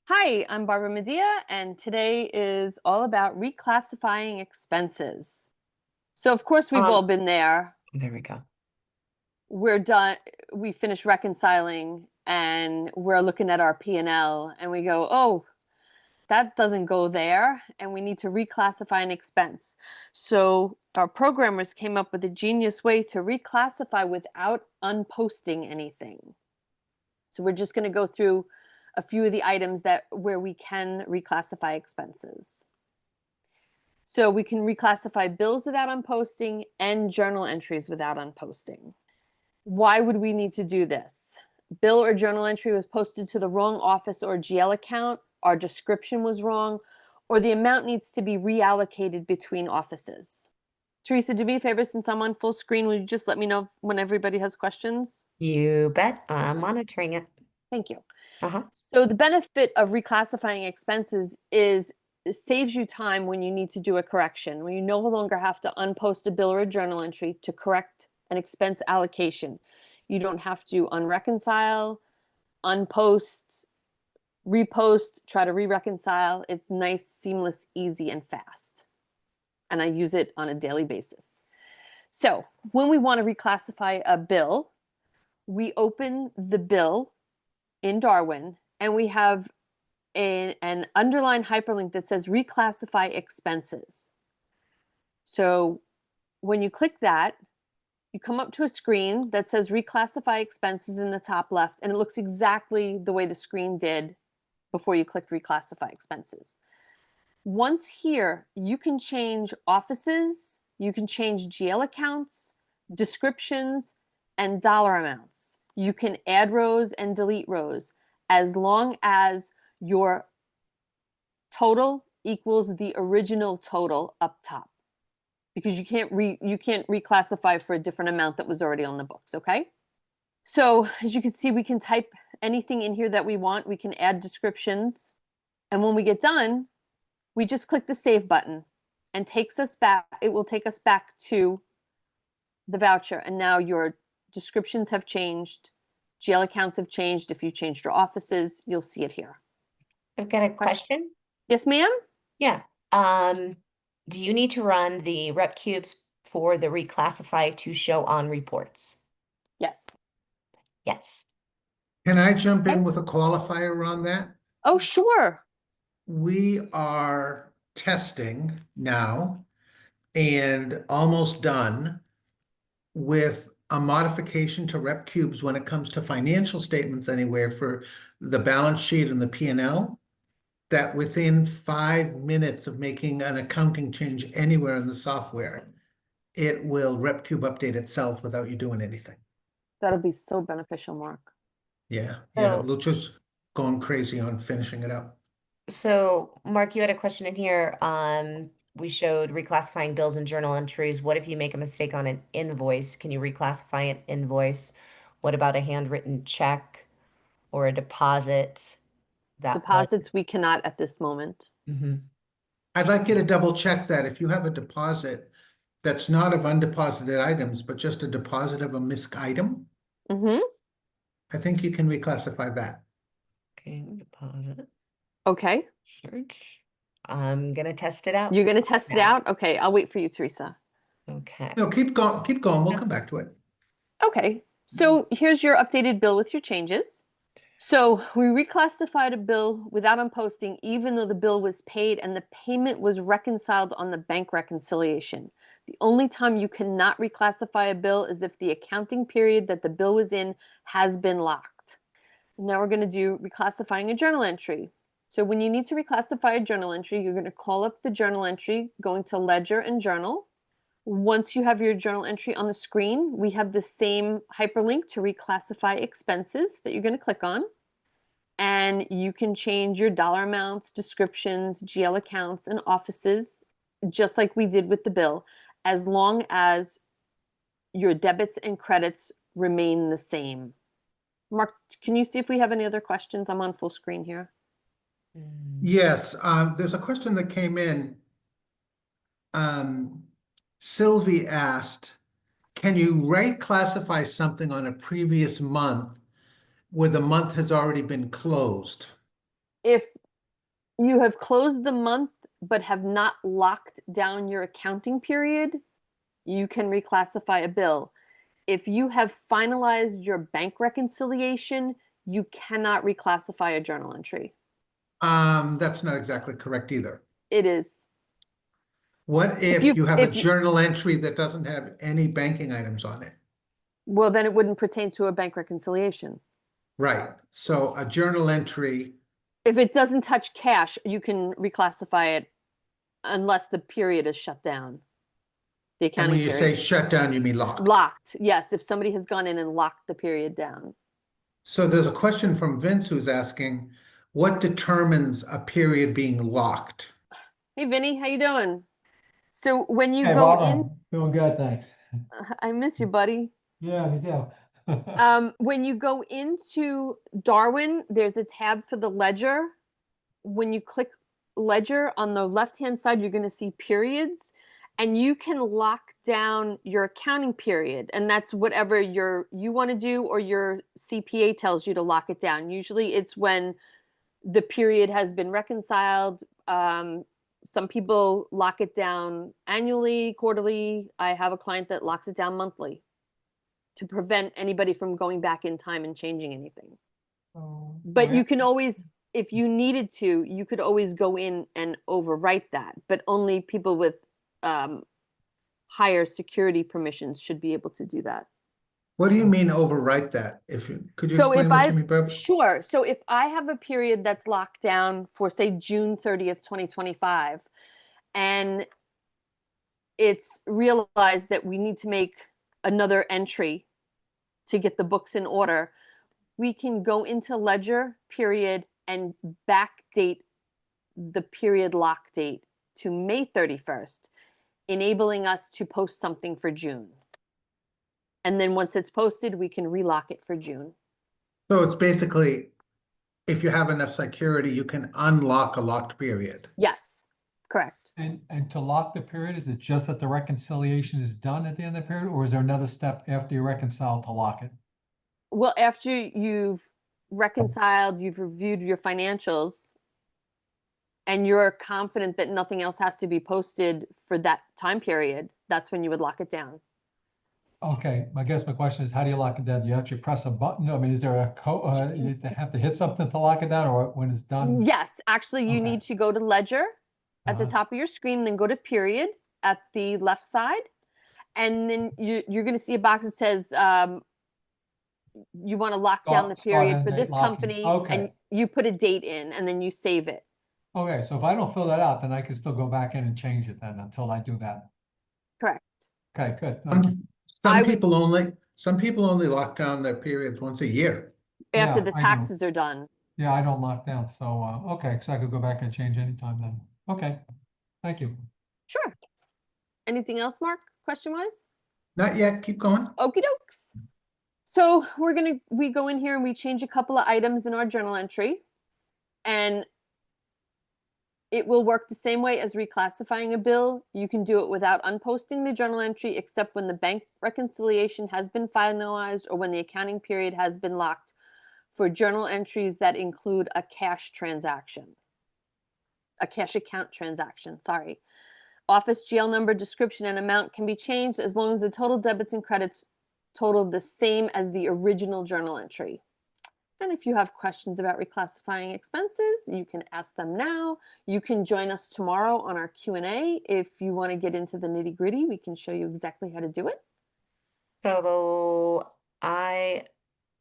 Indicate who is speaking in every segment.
Speaker 1: Hi, I'm Barbara Medea, and today is all about reclassifying expenses. So, of course, we've all been there.
Speaker 2: There we go.
Speaker 1: We're done. We finish reconciling, and we're looking at our P&L, and we go, "Oh, that doesn't go there," and we need to reclassify an expense. So, our programmers came up with a genius way to reclassify without unposting anything. So, we're just going to go through a few of the items where we can reclassify expenses. So we can reclassify bills without unposting and journal entries without unposting. Why would we need to do this? Bill or journal entry was posted to the wrong office or GL account, our description was wrong, or the amount needs to be reallocated between offices. Teresa, do me a favor, since I'm on full screen, will you just let me know when everybody has questions?
Speaker 2: You bet. I'm monitoring it.
Speaker 1: Thank you.
Speaker 2: Uh-huh.
Speaker 1: So the benefit of reclassifying expenses is it saves you time when you need to do a correction, when you no longer have to unpost a bill or a journal entry to correct an expense allocation. You don't have to unreconcile, unpost, repost, try to re-reconcile. It's nice, seamless, easy, and fast. And I use it on a daily basis. So when we want to reclassify a bill, we open the bill in Darwin and we have an underlined hyperlink that says reclassify expenses. So when you click that, you come up to a screen that says reclassify expenses in the top left, and it looks exactly the way the screen did before you clicked reclassify expenses. Once here, you can change offices, you can change GL accounts, descriptions, and dollar amounts. You can add rows and delete rows as long as your total equals the original total up top, because you can't reclassify for a different amount that was already on the books, okay? So as you can see, we can type anything in here that we want. We can add descriptions. And when we get done, we just click the save button and takes us back. It will take us back to the voucher. And now your descriptions have changed. GL accounts have changed. If you changed your offices, you'll see it here.
Speaker 2: I've got a question.
Speaker 1: Yes, ma'am?
Speaker 2: Yeah. Do you need to run the rep cubes for the reclassify to show on reports?
Speaker 1: Yes.
Speaker 2: Yes.
Speaker 3: Can I jump in
Speaker 1: Okay.
Speaker 3: with a qualifier on that?
Speaker 1: Oh, sure.
Speaker 3: We are testing now and almost done with a modification to rep cubes when it comes to financial statements anywhere for the balance sheet and the P&L, that within 5 minutes of making an accounting change anywhere in the software, it will rep cube update itself without you doing anything.
Speaker 1: That'll be so beneficial, Mark.
Speaker 3: Yeah,
Speaker 2: So-
Speaker 3: Lucha's going crazy on finishing it up.
Speaker 2: So, Mark, you had a question in here. We showed reclassifying bills and journal entries. What if you make a mistake on an invoice? Can you reclassify an invoice? What about a handwritten check or a deposit? That was.
Speaker 1: Deposits, we cannot at this moment.
Speaker 3: I'd like you to double check that if you have a deposit that's not of undeposited items, but just a deposit of a missed item,
Speaker 1: Mm-hmm.
Speaker 3: I think you can reclassify that.
Speaker 2: Okay, deposit.
Speaker 1: Okay.
Speaker 2: Search. I'm gonna test it out.
Speaker 1: You're going to test it out? Okay, I'll wait for you, Teresa.
Speaker 2: Okay.
Speaker 3: No, keep going. We'll come back to it.
Speaker 1: Okay, so here's your updated bill with your changes. So we reclassified a bill without unposting, even though the bill was paid and the payment was reconciled on the bank reconciliation. The only time you cannot reclassify a bill is if the accounting period that the bill was in has been locked. Now we're going to do reclassifying a journal entry. So when you need to reclassify a journal entry, you're going to call up the journal entry, going to Ledger and Journal. Once you have your journal entry on the screen, we have the same hyperlink to reclassify expenses that you're going to click on. And you can change your dollar amounts, descriptions, GL accounts, and offices, just like we did with the bill, as long as your debits and credits remain the same. Mark, can you see if we have any other questions? I'm on full screen here.
Speaker 3: Yes, there's a question that came in. Sylvie asked, can you classify something on a previous month where the month has already been closed?
Speaker 1: If you have closed the month but have not locked down your accounting period, you can reclassify a bill. If you have finalized your bank reconciliation, you cannot reclassify a journal entry.
Speaker 3: That's not exactly correct either.
Speaker 1: It is.
Speaker 3: What
Speaker 1: If
Speaker 3: if you have a
Speaker 1: if
Speaker 3: journal entry that doesn't have any banking items on it?
Speaker 1: well, then it wouldn't pertain to a bank reconciliation.
Speaker 3: Right, so a journal entry,
Speaker 1: If it doesn't touch cash, you can reclassify it unless the period is shut down. The
Speaker 3: and
Speaker 1: accounting
Speaker 3: when you say
Speaker 1: period.
Speaker 3: shut down, you mean locked.
Speaker 1: Locked, yes, if somebody has gone in and locked the period down.
Speaker 3: So there's a question from Vince who's asking, what determines a period being locked?
Speaker 1: Hey, Vinny, how you doing? So when you
Speaker 4: Hey,
Speaker 1: go
Speaker 4: Barbara,
Speaker 1: in,
Speaker 4: doing good, thanks.
Speaker 1: I miss you, buddy.
Speaker 4: Yeah, me too.
Speaker 1: When you go into Darwin, there's a tab for the ledger. When you click ledger on the left-hand side, you're going to see periods, and you can lock down your accounting period, and that's whatever you want to do or your CPA tells you to lock it down. Usually it's when the period has been reconciled. Some people lock it down annually, quarterly. I have a client that locks it down monthly to prevent anybody from going back in time and changing anything. But you can always, if you needed to, you could always go in and overwrite that, but only people with higher security permissions should be able to do that.
Speaker 3: What do you mean overwrite that? Could you
Speaker 1: So
Speaker 3: explain
Speaker 1: if
Speaker 3: what you
Speaker 1: I,
Speaker 3: mean, Bev?
Speaker 1: sure. So if I have a period that's locked down for, say, June 30th, 2025, and it's realized that we need to make another entry to get the books in order, we can go into ledger period and backdate the period lock date to May 31st, enabling us to post something for June. And then once it's posted, we can relock it for June.
Speaker 3: So it's basically, if you have enough security, you can unlock a locked period.
Speaker 1: Yes, correct.
Speaker 4: And to lock the period, is it just that the reconciliation is done at the end of the period, or is there another step after you reconcile to lock it?
Speaker 1: Well, after you've reconciled, you've reviewed your financials, and you're confident that nothing else has to be posted for that time period, that's when you would lock it down.
Speaker 4: Okay, I guess my question is, how do you lock it down? Do you actually press a button? I mean, is there a code, you have to hit something to lock it down, or when it's done?
Speaker 1: Yes, actually, you
Speaker 4: Okay.
Speaker 1: need to go to ledger at the
Speaker 4: Uh-huh.
Speaker 1: top of your screen, then go to period at the left side, and then you're going to see a box that says you want to lock down the
Speaker 4: Start
Speaker 1: period
Speaker 4: end
Speaker 1: for
Speaker 4: date
Speaker 1: this
Speaker 4: locking.
Speaker 1: company,
Speaker 4: Okay.
Speaker 1: and you put a date in, and then you save it.
Speaker 4: Okay, so if I don't fill that out, then I can still go back in and change it then until I do that.
Speaker 1: Correct.
Speaker 4: Okay, good, thank you.
Speaker 1: I would-
Speaker 3: Some people only lock down their periods once a year.
Speaker 1: After
Speaker 4: Yeah,
Speaker 1: the
Speaker 4: I know.
Speaker 1: taxes are done.
Speaker 4: Yeah, I don't lock down, so, okay, so I could go back and change anytime then. Okay, thank you.
Speaker 1: Sure. Anything else, Mark, question-wise?
Speaker 3: Not yet, keep going.
Speaker 1: Okie dokes. So we go in here and we change a couple of items in our journal entry, and it will work the same way as reclassifying a bill. You can do it without unposting the journal entry, except when the bank reconciliation has been finalized or when the accounting period has been locked for journal entries that include a cash account transaction, sorry. Office GL number, description, and amount can be changed as long as the total debits and credits total the same as the original journal entry. And if you have questions about reclassifying expenses, you can ask them now. You can join us tomorrow on our Q&A. If you want to get into the nitty-gritty, we can show you exactly how to do it.
Speaker 2: So I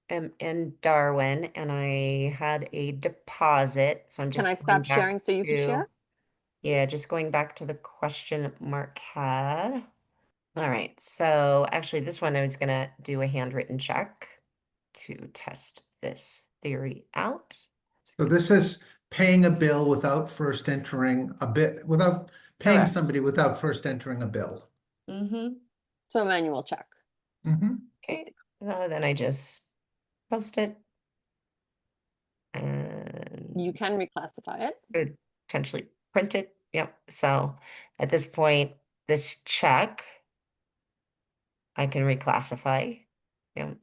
Speaker 2: am in Darwin and I had a deposit. So I'm
Speaker 1: Can
Speaker 2: just
Speaker 1: I
Speaker 2: going
Speaker 1: stop
Speaker 2: back
Speaker 1: sharing so you can share?
Speaker 2: to, yeah, just going back to the question that Mark had. All right, so actually this one I was gonna do a handwritten check to test this theory out.
Speaker 3: So this is paying a bill without first entering without paying
Speaker 2: Correct.
Speaker 3: somebody without first entering a bill.
Speaker 2: Mm-hmm.
Speaker 1: So a manual check.
Speaker 3: Mhm.
Speaker 2: Okay, no, then I just post it. And
Speaker 1: You can reclassify it.
Speaker 2: could potentially print it. Yep. So at this point, this check I can reclassify. Yep.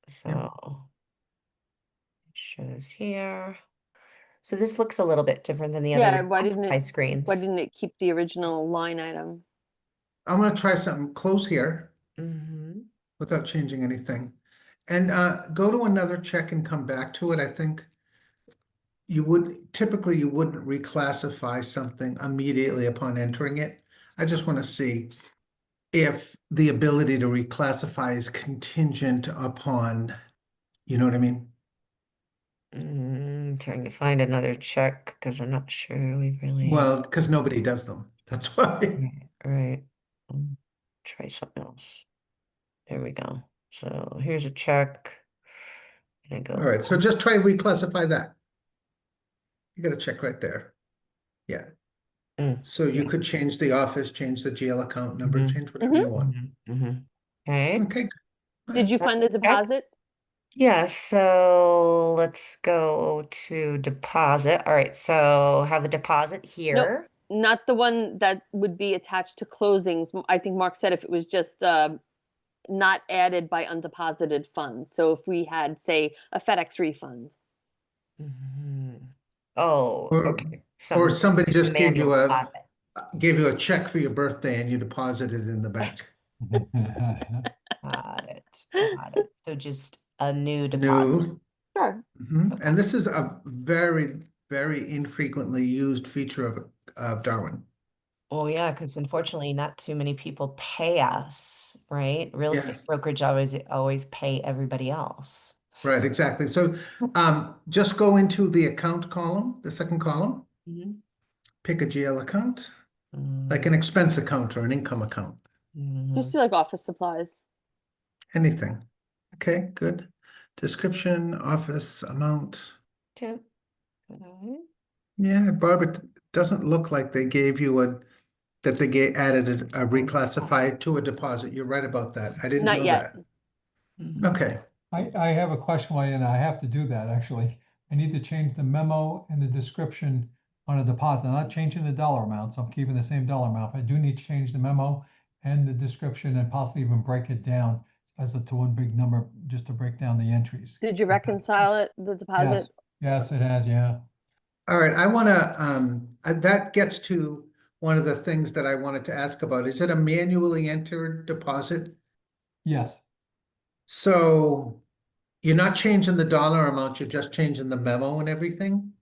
Speaker 2: So it shows here. So this looks a little bit different than the
Speaker 1: Yeah,
Speaker 2: other
Speaker 1: why didn't
Speaker 2: Reclassify
Speaker 1: it,
Speaker 2: screens.
Speaker 1: why didn't it keep the original line item?
Speaker 3: I'm gonna try something close here
Speaker 2: Mm-hmm.
Speaker 3: without changing anything. And go to another check and come back to it. I think typically you wouldn't reclassify something immediately upon entering it. I just want to see if the ability to reclassify is contingent upon, you know what I mean?
Speaker 2: Trying to find another check because I'm not sure we've really.
Speaker 3: Well, because nobody does them. That's why.
Speaker 2: Right. Try something else. There we go. So here's a check. And I go.
Speaker 3: All right, so just try reclassify that. You got a check right there. Yeah. So you
Speaker 2: yeah.
Speaker 3: could change the office, change the GL account number,
Speaker 2: Mhm.
Speaker 3: change whatever you want.
Speaker 2: Okay.
Speaker 3: Okay.
Speaker 1: Did you find the deposit?
Speaker 2: Yeah, so let's go to deposit. All right, so have a deposit here.
Speaker 1: Not the one that would be attached to closings. I think Mark said if it was just not added by undeposited funds. So if we had, say, a FedEx refund.
Speaker 2: Oh,
Speaker 3: Or,
Speaker 2: okay.
Speaker 3: or
Speaker 2: Something
Speaker 3: somebody just gave
Speaker 2: manual
Speaker 3: you
Speaker 2: deposit.
Speaker 3: a check for your birthday and you deposited it in the bank.
Speaker 2: Got it. Got it. So just a new deposit.
Speaker 3: No.
Speaker 1: Sure.
Speaker 3: Mhm. And this is a very, very infrequently used feature of Darwin.
Speaker 2: Well, yeah, because unfortunately, not too many people pay us, right? Real
Speaker 3: Yeah.
Speaker 2: estate brokerage always pay everybody else.
Speaker 3: Right, exactly. So just go into the account column, the second column,
Speaker 2: Mhm.
Speaker 3: pick a GL account, like an expense account or an income account,
Speaker 1: Just do like office supplies.
Speaker 3: anything. Okay, good. Description, office, amount.
Speaker 2: Okay.
Speaker 3: Yeah, Barbara, it doesn't look like they gave you that they added a reclassify to a deposit. You're right about that. I didn't
Speaker 1: Not
Speaker 3: know
Speaker 1: yet.
Speaker 3: that. Okay.
Speaker 4: I have a question, and I have to do that, actually. I need to change the memo and the description on a deposit. I'm not changing the dollar amount, so I'm keeping the same dollar amount. But I do need to change the memo and the description and possibly even break it down to one big number, just to break down the entries.
Speaker 1: Did you reconcile it, the deposit?
Speaker 4: Yes, it has, yeah.
Speaker 3: All right, I want to, that gets to one of the things that I wanted to ask about. Is it a manually entered deposit?
Speaker 4: Yes,
Speaker 3: So you're not changing the dollar amount, you're just changing the memo and everything?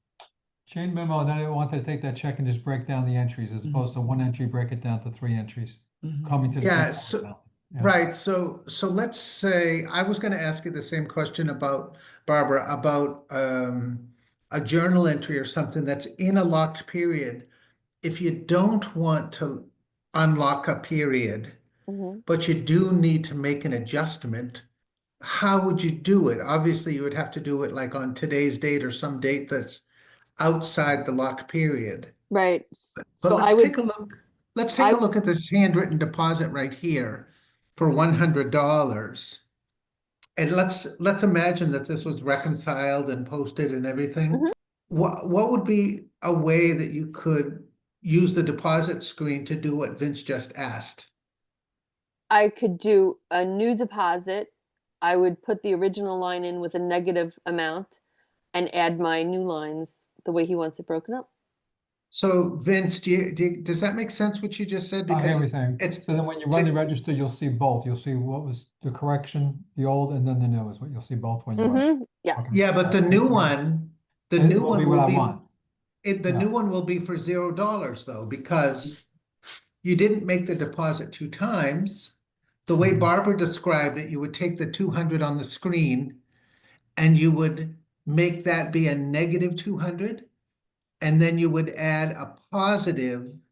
Speaker 4: change memo, and then I wanted to take that check and just break down the entries as opposed to one entry, break it down to 3 entries, coming to the same
Speaker 3: Yeah,
Speaker 4: dollar
Speaker 3: so,
Speaker 4: amount. Yeah.
Speaker 3: right, so let's say, I was gonna ask you the same question about, Barbara, about a journal entry or something that's in a locked period. If you don't want to unlock a period,
Speaker 1: Mm-hmm.
Speaker 3: but you do need to make an adjustment, how would you do it? Obviously, you would have to do it like on today's date or some date that's outside the lock period.
Speaker 1: Right.
Speaker 3: But
Speaker 1: So I
Speaker 3: let's
Speaker 1: would,
Speaker 3: take a look. Let's take a look at this handwritten deposit right here for $100. And let's imagine that this was reconciled and posted and everything.
Speaker 1: Mhm.
Speaker 3: What would be a way that you could use the deposit screen to do what Vince just asked?
Speaker 1: I could do a new deposit. I would put the original line in with a negative amount and add my new lines the way he wants it broken up.
Speaker 3: So Vince, does that make sense what you just said?
Speaker 4: I
Speaker 3: Because
Speaker 4: everything.
Speaker 3: it's,
Speaker 4: So then when you run the register, you'll see both. You'll see what was the correction, the old, and then the new is what you'll see both when you run.
Speaker 1: Mm-hmm. Yes.
Speaker 4: Okay.
Speaker 3: yeah, but the new one, the
Speaker 4: It
Speaker 3: new
Speaker 4: will
Speaker 3: one
Speaker 4: be what
Speaker 3: will
Speaker 4: I
Speaker 3: be,
Speaker 4: want.
Speaker 3: the
Speaker 4: Yeah.
Speaker 3: new one will be for $0 though, because you didn't make the deposit 2 times. The way
Speaker 4: Mhm.
Speaker 3: Barbara described it, you would take the 200 on the screen and you would make that be a negative 200. And then you would add a positive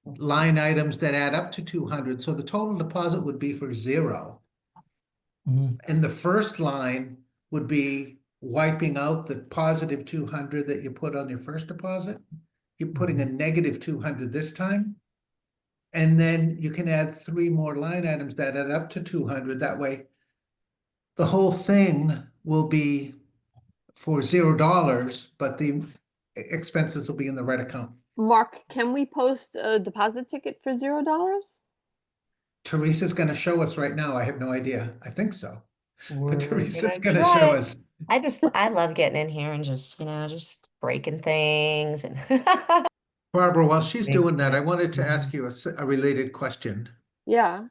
Speaker 3: line items that add up to 200. So the total deposit would be for 0.
Speaker 4: Mhm.
Speaker 3: And the first line would be wiping out the positive 200 that you put on your first deposit. You're putting a negative 200 this time. And then you can add 3 more line items that add up to 200. That way, the whole thing will be for $0, but the expenses will be in the right account.
Speaker 1: Mark, can we post a deposit ticket for $0?
Speaker 3: Teresa's going to show us right now. I have no idea. I think so. But
Speaker 2: We're
Speaker 3: Teresa's
Speaker 2: gonna
Speaker 3: going to
Speaker 2: try
Speaker 3: show
Speaker 2: it.
Speaker 3: us.
Speaker 2: I love getting in here and just breaking things and
Speaker 3: Barbara, while she's
Speaker 2: Thank
Speaker 3: doing that,
Speaker 2: you.
Speaker 3: I wanted to ask you a related question.
Speaker 1: Yeah.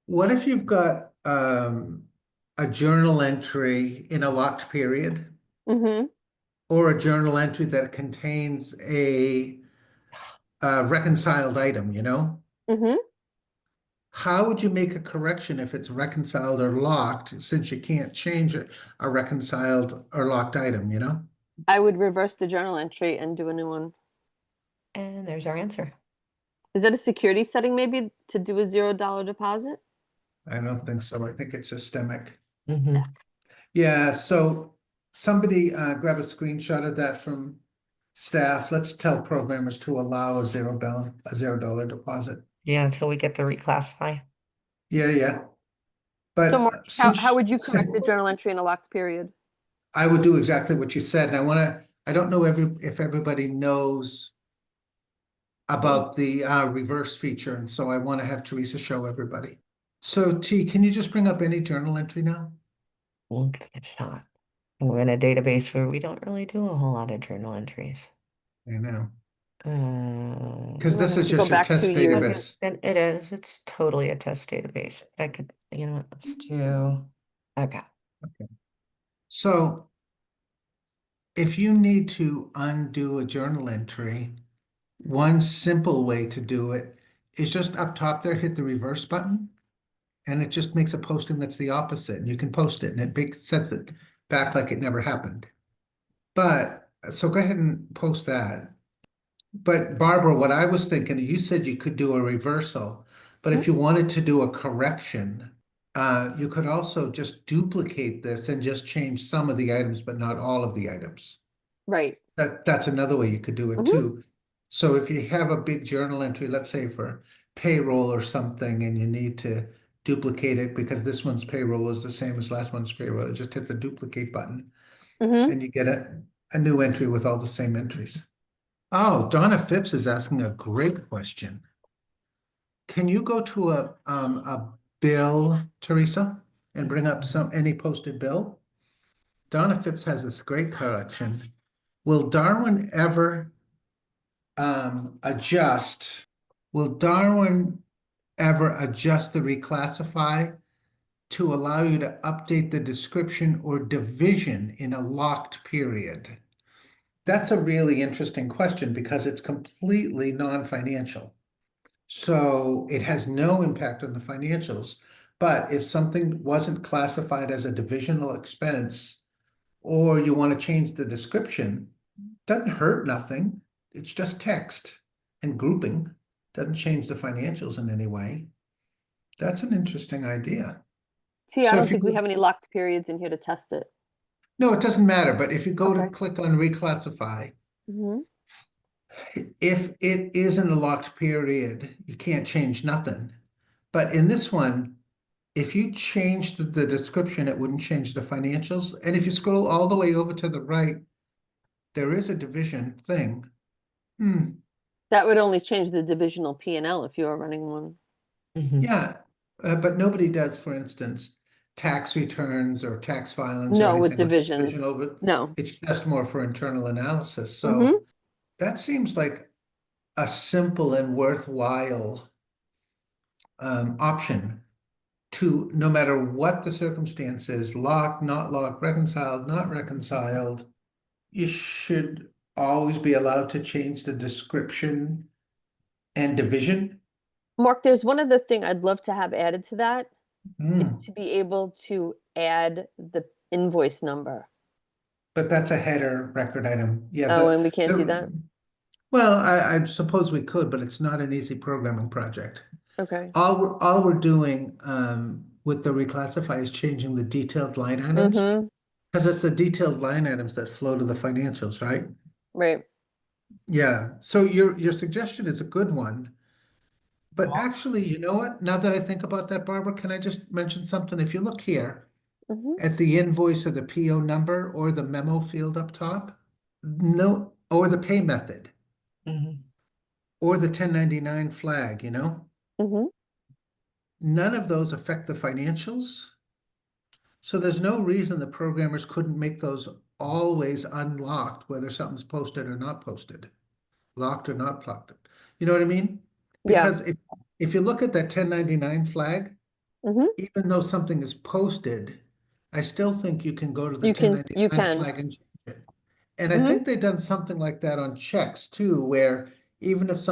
Speaker 3: What if you've got a journal entry in a locked period
Speaker 1: Mm-hmm.
Speaker 3: or a journal entry that contains a reconciled item, you know?
Speaker 1: Mm-hmm.
Speaker 3: How would you make a correction if it's reconciled or locked, since you can't change a reconciled or locked item, you know?
Speaker 1: I would reverse the journal entry and do a new one.
Speaker 2: And there's our answer.
Speaker 1: Is that a security setting maybe to do a $0 deposit?
Speaker 3: I don't think so. I think it's systemic.
Speaker 2: Mhm.
Speaker 3: Yeah, so somebody grab a screenshot of that from staff. Let's tell programmers to allow a $0 deposit.
Speaker 2: Yeah, until we get the reclassify.
Speaker 3: Yeah, yeah.
Speaker 1: So
Speaker 3: But
Speaker 1: Mark, how would you correct the journal entry in a locked period?
Speaker 3: I would do exactly what you said. And I don't know if everybody knows about the reverse feature. And so I want to have Teresa show everybody. So T, can you just bring up any journal entry now?
Speaker 2: We'll give it a shot. And we're in a database where we don't really do a whole lot of journal entries.
Speaker 3: I know.
Speaker 2: Uh,
Speaker 3: Because
Speaker 1: might
Speaker 3: this
Speaker 1: have
Speaker 3: is
Speaker 1: to go
Speaker 3: just your
Speaker 1: back
Speaker 3: test
Speaker 1: 2 years.
Speaker 3: database.
Speaker 2: and it is. It's totally a test database. I could, you know what, let's do, okay.
Speaker 3: So if you need to undo a journal entry, one simple way to do it is just up top there, hit the reverse button, and it just makes a posting that's the opposite. And you can post it, and sets it back like it never happened. But so go ahead and post that. But Barbara, what I was thinking, you said you could do a reversal, but if you wanted to do a correction, you could also just duplicate this and just change some of the items, but not all of the items.
Speaker 1: Right.
Speaker 3: That's another way you could do it
Speaker 1: Mhm.
Speaker 3: too. So if you have a big journal entry, let's say for payroll or something, and you need to duplicate it because this one's payroll is the same as last one's payroll, just hit the duplicate button
Speaker 1: Mm-hmm.
Speaker 3: and you get a new entry with all the same entries. Oh, Donna Phipps is asking a great question. Can you go to a bill, Teresa, and bring up any posted bill? Donna Phipps has this great collection. Will Darwin ever adjust? Will Darwin ever adjust the reclassify to allow you to update the description or division in a locked period? That's a really interesting question because it's completely non-financial. So it has no impact on the financials. But if something wasn't classified as a divisional expense, or you want to change the description, doesn't hurt nothing. It's just text and grouping. Doesn't change the financials in any way. That's an interesting idea.
Speaker 1: T, I
Speaker 3: So
Speaker 1: don't
Speaker 3: if you
Speaker 1: think we
Speaker 3: go,
Speaker 1: have any locked periods in here to test it.
Speaker 3: no, it doesn't matter. But if you go to
Speaker 1: Okay.
Speaker 3: click on reclassify,
Speaker 1: Mm-hmm.
Speaker 3: if it isn't a locked period, you can't change nothing. But in this one, if you changed the description, it wouldn't change the financials. And if you scroll all the way over to the right, there is a division thing.
Speaker 1: That would only change the divisional P&L if you were running one.
Speaker 2: Mhm.
Speaker 3: Yeah, but nobody does, for instance, tax returns or tax filings or
Speaker 1: No, with
Speaker 3: anything with
Speaker 1: divisions.
Speaker 3: division over.
Speaker 1: No.
Speaker 3: It's just more for internal analysis. So
Speaker 1: Mm-hmm.
Speaker 3: that seems like a simple and worthwhile option to, no matter what the circumstance is, locked, not locked, reconciled, not reconciled, you should always be allowed to change the description and division.
Speaker 1: Mark, there's one other thing I'd love to have added to that is
Speaker 3: Hmm.
Speaker 1: to be able to add the invoice number.
Speaker 3: But that's a header record item. Yeah,
Speaker 1: Oh, and we can't do that?
Speaker 3: well, I suppose we could, but it's not an easy programming project.
Speaker 1: Okay.
Speaker 3: All we're doing with the reclassify is changing the detailed line items,
Speaker 1: Mm-hmm.
Speaker 3: because it's the detailed line items that flow to the financials, right?
Speaker 1: Right.
Speaker 3: Yeah. So your suggestion is a good one. But
Speaker 4: Well-
Speaker 3: actually, you know what? Now that I think about that, Barbara, can I just mention something? If you look here
Speaker 1: Mm-hmm.
Speaker 3: at the invoice or the PO number or the memo field up top, no, or the pay method
Speaker 2: Mhm.
Speaker 3: or the 1099 flag, you know,
Speaker 1: Mm-hmm.
Speaker 3: none of those affect the financials. So there's no reason the programmers couldn't make those always unlocked, whether something's posted or not posted, locked or not locked. You know what I mean?
Speaker 1: Yeah.
Speaker 3: Because if you look at that 1099 flag,
Speaker 1: Hmm.
Speaker 3: even though something is posted, I still think you can go to the
Speaker 1: You can
Speaker 3: 1099 flag and change it. And I
Speaker 1: Mhm.
Speaker 3: think they've done something like that on checks too, where even if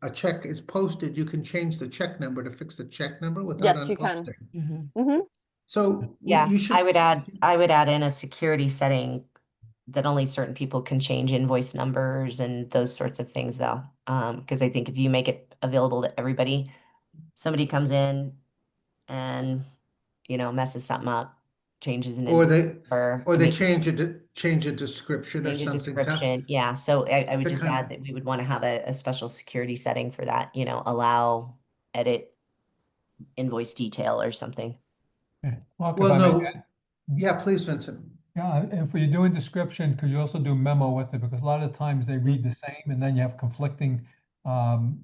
Speaker 3: a check is posted, you can change the check number to fix the check number without
Speaker 1: Yes, you can.
Speaker 3: unposting.
Speaker 1: Hmm.
Speaker 3: So
Speaker 2: Yeah,
Speaker 3: you should.
Speaker 2: I would add in a security setting that only certain people can change invoice numbers and those sorts of things though. Because I think if you make it available to everybody, somebody comes in and, messes something up, changes an
Speaker 3: Or
Speaker 2: invoice
Speaker 3: they,
Speaker 2: number
Speaker 3: or
Speaker 2: to
Speaker 3: they
Speaker 2: make
Speaker 3: change a description or
Speaker 2: change a
Speaker 3: something to,
Speaker 2: description. Yeah, so I would
Speaker 3: to
Speaker 2: just
Speaker 3: kind
Speaker 2: add
Speaker 3: of,
Speaker 2: that we would want to have a special security setting for that, allow, edit, invoice detail or something.
Speaker 4: Okay. Mark, if
Speaker 3: well,
Speaker 4: I may
Speaker 3: no,
Speaker 4: add,
Speaker 3: yeah, please, Vincent.
Speaker 4: yeah, if you're doing description, could you also do memo with it? Because a lot of times they read the same and then you have conflicting um,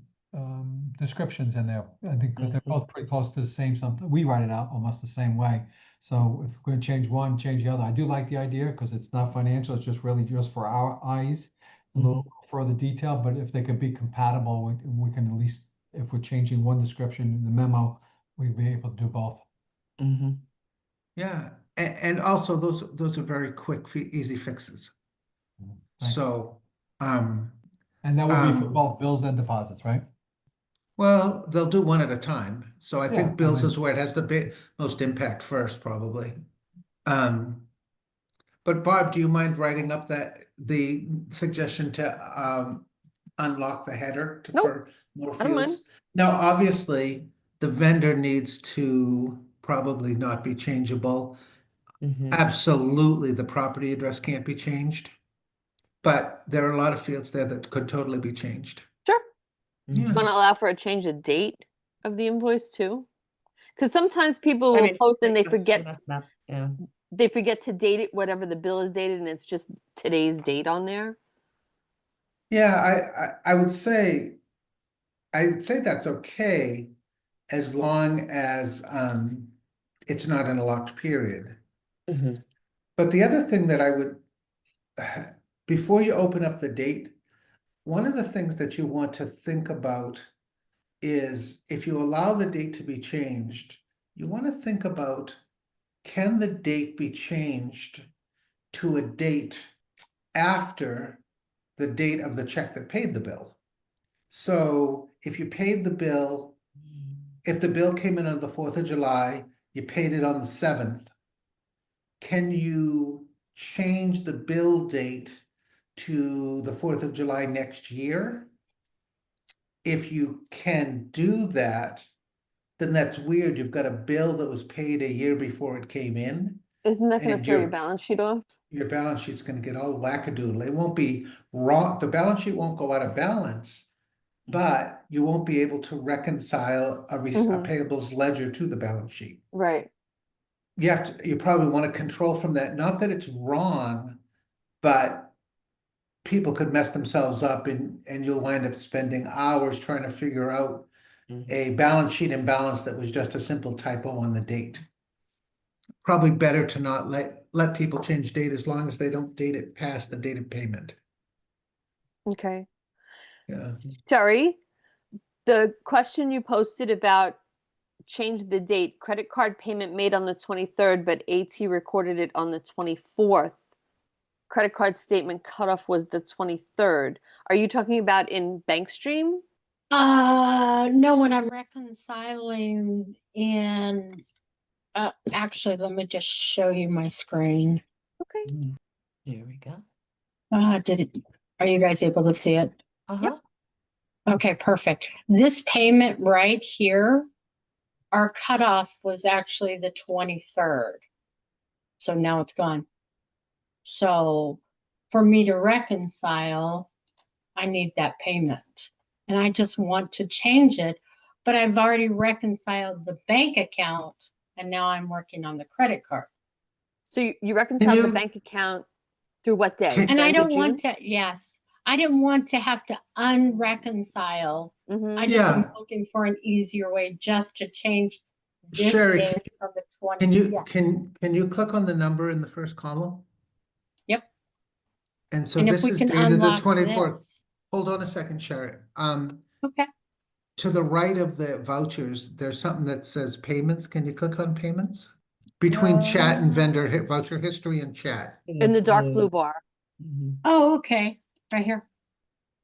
Speaker 4: descriptions in there. I think because they're both pretty close to the same, something, we write it out almost the same way. So if we're going to change one, change the other. I do like the idea because it's not financial, it's just really just for our eyes, a little further detail, but if they could be compatible, we can at least, if we're changing one description in the memo, we'd be able to do both.
Speaker 2: Mm-hmm.
Speaker 3: Yeah, and also those are very quick, easy fixes.
Speaker 4: Thanks.
Speaker 3: So,
Speaker 4: And that will be for both bills and deposits, right?
Speaker 3: well, they'll do one at a time. So I
Speaker 4: Yeah,
Speaker 3: think
Speaker 4: I
Speaker 3: bills
Speaker 4: mean-
Speaker 3: is where it has the most impact first, probably. Um, but Barb, do you mind writing up the suggestion to unlock the header
Speaker 1: Nope,
Speaker 3: for more
Speaker 1: I don't mind.
Speaker 3: fields? Now, obviously, the vendor needs to probably not be changeable.
Speaker 2: Mm-hmm.
Speaker 3: Absolutely, the property address can't be changed, but there are a lot of fields there that could totally be changed.
Speaker 1: Sure.
Speaker 3: Yeah.
Speaker 1: Want to allow for a change of date of the invoice too? Because sometimes people
Speaker 2: I
Speaker 1: will
Speaker 2: mean,
Speaker 1: post and they
Speaker 2: that's
Speaker 1: forget
Speaker 2: enough map, yeah.
Speaker 1: to date it, whatever the bill is dated, and it's just today's date on there.
Speaker 3: Yeah, I would say that's okay as long as it's not in a locked period.
Speaker 2: Mm-hmm.
Speaker 3: But the other thing that I would before you open up the date, one of the things that you want to think about is if you allow the date to be changed, you want to think about, can the date be changed to a date after the date of the check that paid the bill? So if you paid the bill, if the bill came in on the 4th of July, you paid it on the 7th, can you change the bill date to the 4th of July next year? If you can do that, then that's weird. You've got a bill that was paid a year before it came in,
Speaker 1: Isn't that going to
Speaker 3: and
Speaker 1: throw your balance sheet off?
Speaker 3: your balance sheet's going to get all wackadoodle. It won't be wrong. The balance sheet won't go out of balance, but you won't be able to reconcile a payables ledger to the balance sheet.
Speaker 1: Right.
Speaker 3: You probably want to control from that. Not that it's wrong, but people could mess themselves up and you'll wind up spending hours trying to figure out a balance sheet imbalance that was just a simple typo on the date. Probably better to not let people change date as long as they don't date it past the date of payment.
Speaker 1: Okay.
Speaker 3: Yeah.
Speaker 1: Sherry, the question you posted about change the date, credit card payment made on the 23rd, but AT recorded it on the 24th. Credit card statement cutoff was the 23rd. Are you talking about in BankStream?
Speaker 5: No, when I'm reconciling in, actually, let me just show you my screen.
Speaker 1: Okay.
Speaker 2: There we go.
Speaker 5: Are you guys able to see it?
Speaker 2: Uh-huh.
Speaker 5: Okay, perfect. This payment right here, our cutoff was actually the 23rd. So now it's gone. So for me to reconcile, I need that payment. And I just want to change it, but I've already reconciled the bank account and now I'm working on the credit card.
Speaker 1: So you reconciled the bank account through what day?
Speaker 5: And I
Speaker 1: The end of
Speaker 5: don't want
Speaker 1: June?
Speaker 5: to, yes, I didn't want to have to unreconcile. I just am looking for an easier way just to change this
Speaker 3: Sherry,
Speaker 5: day from the 20th.
Speaker 3: can you click on the number in the first column?
Speaker 5: Yep.
Speaker 3: And so
Speaker 5: And if
Speaker 3: this
Speaker 5: we
Speaker 3: is
Speaker 5: can
Speaker 3: dated the
Speaker 5: unlock
Speaker 3: 24th.
Speaker 5: this.
Speaker 3: Hold on a second, Sharon.
Speaker 5: Okay.
Speaker 3: To the right of the vouchers, there's something that says payments. Can you click on payments? Between chat and vendor voucher history and chat.
Speaker 1: In the dark blue bar.
Speaker 2: Mhm.
Speaker 5: Oh, okay. Right here.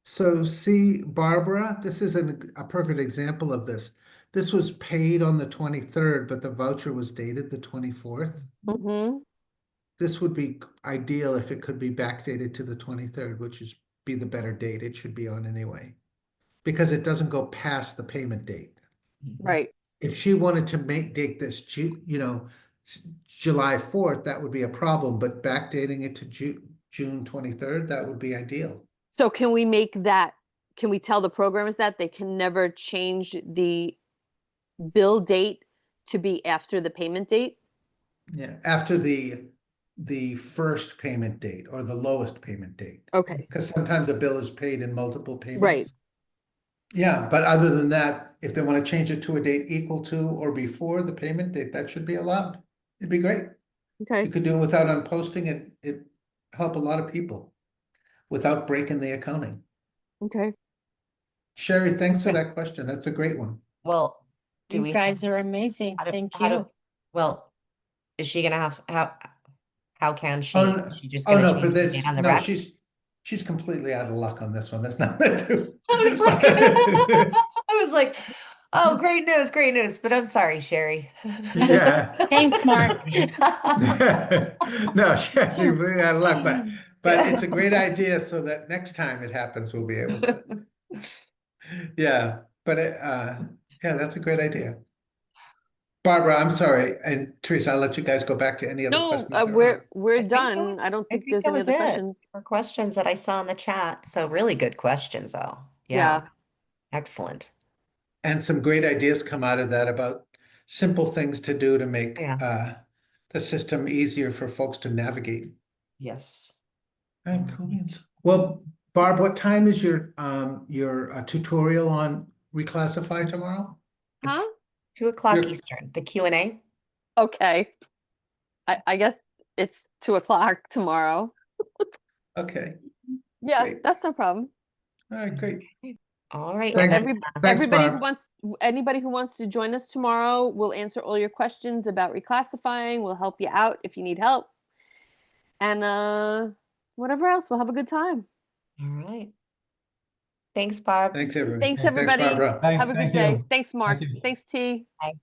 Speaker 3: So see, Barbara, this is a perfect example of this. This was paid on the 23rd, but the voucher was dated the 24th.
Speaker 1: Mm-hmm.
Speaker 3: This would be ideal if it could be backdated to the 23rd, which is be the better date it should be on anyway. Because it doesn't go past the payment date.
Speaker 1: Right.
Speaker 3: If she wanted to take this, July 4th, that would be a problem, but backdating it to June 23rd, that would be ideal.
Speaker 1: So can we make that, can we tell the programmers that they can never change the bill date to be after the payment date?
Speaker 3: Yeah, after the first payment date or the lowest payment date.
Speaker 1: Okay,
Speaker 3: Because sometimes a bill is paid in multiple payments.
Speaker 1: right.
Speaker 3: Yeah, but other than that, if they want to change it to a date equal to or before the payment date, that should be allowed. It'd be great. You
Speaker 1: Okay,
Speaker 3: could do it without unposting it. It help a lot of people without breaking the accounting.
Speaker 1: okay.
Speaker 3: Sherry, thanks for
Speaker 2: Okay.
Speaker 3: that question. That's a great one.
Speaker 2: Well, do
Speaker 5: You
Speaker 2: we
Speaker 5: guys
Speaker 2: have,
Speaker 5: are amazing.
Speaker 2: how do-
Speaker 5: Thank
Speaker 2: how do-
Speaker 5: you.
Speaker 2: well, is she gonna have, how can she?
Speaker 3: Oh,
Speaker 2: Is she just
Speaker 3: oh
Speaker 2: gonna
Speaker 3: no, for
Speaker 2: change the date
Speaker 3: this,
Speaker 2: on the
Speaker 3: no,
Speaker 2: rec?
Speaker 3: she's completely out of luck on this one. That's nothing to do.
Speaker 2: I was like, I was like, oh, great news, but I'm sorry, Sherry.
Speaker 3: Yeah.
Speaker 5: Thanks, Mark.
Speaker 3: No, she's completely out of luck, but it's a great idea so that next time it happens, we'll be able to. Yeah, but yeah, that's a great idea. Barbara, I'm sorry, and Teresa, I'll let you guys go back to any other
Speaker 1: No,
Speaker 3: questions. there are.
Speaker 1: we're
Speaker 2: I think
Speaker 1: done. I don't think there's
Speaker 2: that
Speaker 1: any
Speaker 2: was
Speaker 1: other
Speaker 2: it
Speaker 1: questions.
Speaker 2: for questions that I saw in the chat. So really good questions, though.
Speaker 1: Yeah.
Speaker 2: Excellent.
Speaker 3: And some great ideas come out of that about simple things to do to make
Speaker 2: Yeah.
Speaker 3: the system easier for folks to navigate.
Speaker 2: Yes.
Speaker 3: All right, cool beans. Well, Barb, what time is your tutorial on Reclassify tomorrow?
Speaker 1: Huh?
Speaker 2: 2 o'clock
Speaker 3: You're-
Speaker 2: Eastern. The Q&A.
Speaker 1: Okay. I guess it's 2 o'clock tomorrow.
Speaker 3: Okay,
Speaker 1: Yeah,
Speaker 3: Great.
Speaker 1: that's no problem.
Speaker 3: all right, great.
Speaker 2: All right.
Speaker 1: So
Speaker 3: Thanks.
Speaker 2: excellent.
Speaker 3: Thanks,
Speaker 1: everybody who
Speaker 3: Barb.
Speaker 1: wants, anybody who wants to join us tomorrow, we'll answer all your questions about reclassifying. We'll help you out if you need help. And whatever else, we'll have a good time.
Speaker 2: All right. Thanks, Barb.
Speaker 3: Thanks, everyone.
Speaker 1: Thanks,
Speaker 3: Thanks,
Speaker 1: everybody.
Speaker 3: Barbara.
Speaker 1: Have a good
Speaker 4: Thank
Speaker 1: day.
Speaker 4: you.
Speaker 1: Thanks, Mark.
Speaker 4: you.
Speaker 1: Thanks, T.
Speaker 2: Bye.